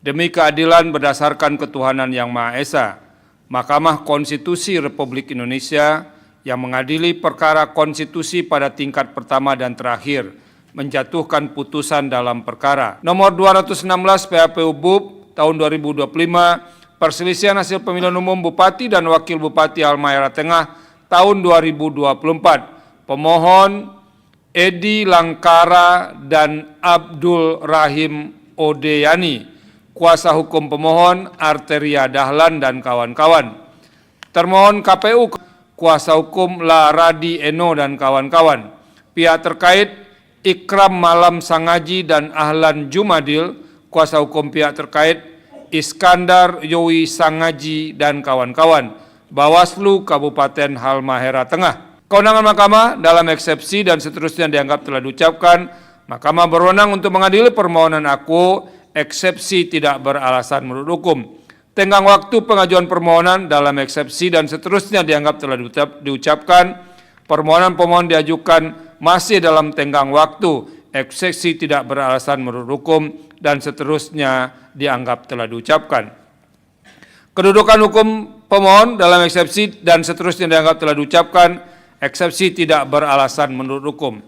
demi keadilan berdasarkan ketuhanan yang Maha Esa. Mahkamah Konstitusi Republik Indonesia yang mengadili perkara konstitusi pada tingkat pertama dan terakhir menjatuhkan putusan dalam perkara nomor 216 PHPU BUP tahun 2025 perselisihan hasil pemilihan umum Bupati dan Wakil Bupati Halmahera Tengah tahun 2024. Pemohon Edi Langkara dan Abdul Rahim Odeyani. Kuasa hukum pemohon Arteria Dahlan dan kawan-kawan. Termohon KPU, kuasa hukum Laradi Eno dan kawan-kawan. Pihak terkait Ikram Malam Sangaji dan Ahlan Jumadil, kuasa hukum pihak terkait Iskandar Yowi Sangaji dan kawan-kawan. Bawaslu Kabupaten Halmahera Tengah. Kewenangan mahkamah dalam eksepsi dan seterusnya dianggap telah diucapkan. Mahkamah berwenang untuk mengadili permohonan aku eksepsi tidak beralasan menurut hukum. Tenggang waktu pengajuan permohonan dalam eksepsi dan seterusnya dianggap telah diucapkan. Permohonan pemohon diajukan masih dalam tenggang waktu eksepsi tidak beralasan menurut hukum dan seterusnya dianggap telah diucapkan. Kedudukan hukum pemohon dalam eksepsi dan seterusnya dianggap telah diucapkan. Eksepsi tidak beralasan menurut hukum.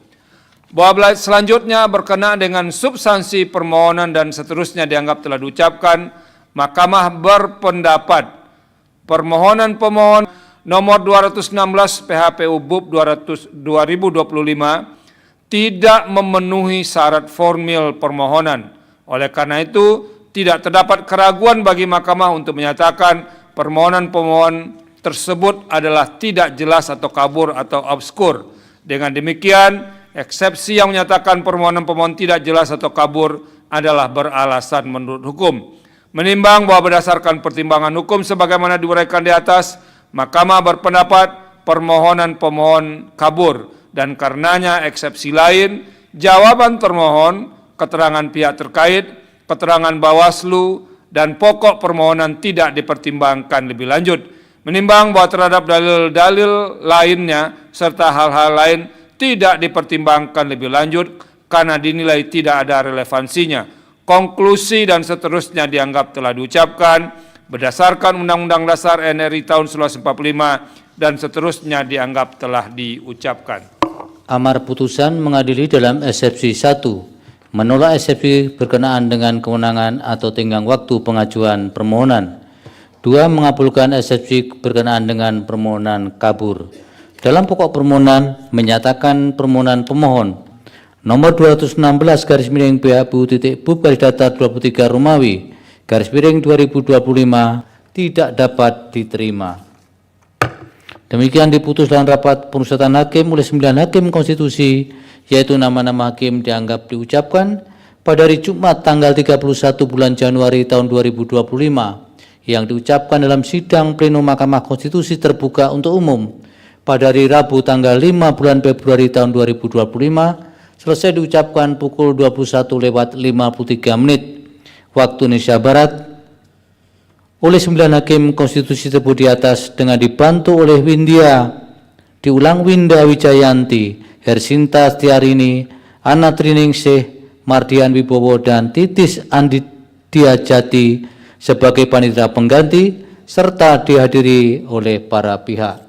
Bahwa selanjutnya berkenaan dengan substansi permohonan dan seterusnya dianggap telah diucapkan, Mahkamah berpendapat permohonan pemohon nomor 216 PHPU BUP 2025 tidak memenuhi syarat formil permohonan. Oleh karena itu, tidak terdapat keraguan bagi Mahkamah untuk menyatakan permohonan pemohon tersebut adalah tidak jelas atau kabur atau obskur. Dengan demikian, eksepsi yang menyatakan permohonan pemohon tidak jelas atau kabur adalah beralasan menurut hukum. Menimbang bahwa berdasarkan pertimbangan hukum sebagaimana diuraikan di atas, Mahkamah berpendapat permohonan pemohon kabur dan karenanya eksepsi lain, jawaban termohon, keterangan pihak terkait, keterangan Bawaslu, dan pokok permohonan tidak dipertimbangkan lebih lanjut. Menimbang bahwa terhadap dalil-dalil lainnya serta hal-hal lain tidak dipertimbangkan lebih lanjut karena dinilai tidak ada relevansinya. Konklusi dan seterusnya dianggap telah diucapkan berdasarkan Undang-Undang Dasar NRI tahun 1945 dan seterusnya dianggap telah diucapkan. Amar putusan mengadili dalam eksepsi 1, menolak eksepsi berkenaan dengan kewenangan atau tenggang waktu pengajuan permohonan. 2, mengabulkan eksepsi berkenaan dengan permohonan kabur. Dalam pokok permohonan menyatakan permohonan pemohon nomor 216 garis miring PHPU.BUP garis datar 23 Romawi garis miring 2025 tidak dapat diterima. Demikian diputus dalam rapat pemusatan hakim oleh 9 hakim konstitusi, yaitu nama-nama hakim dianggap diucapkan pada hari Jumat tanggal 31 bulan Januari tahun 2025 yang diucapkan dalam sidang pleno Mahkamah Konstitusi terbuka untuk umum pada hari Rabu tanggal 5 bulan Februari tahun 2025 selesai diucapkan pukul 21:53 waktu Indonesia Barat oleh 9 hakim konstitusi tersebut di atas dengan dibantu oleh Winda Wijayanti, Hersinta Setiarini, Ana Triningsih, Mardian Wibowo, dan Titis Andidiajati sebagai panitia pengganti serta dihadiri oleh para pihak.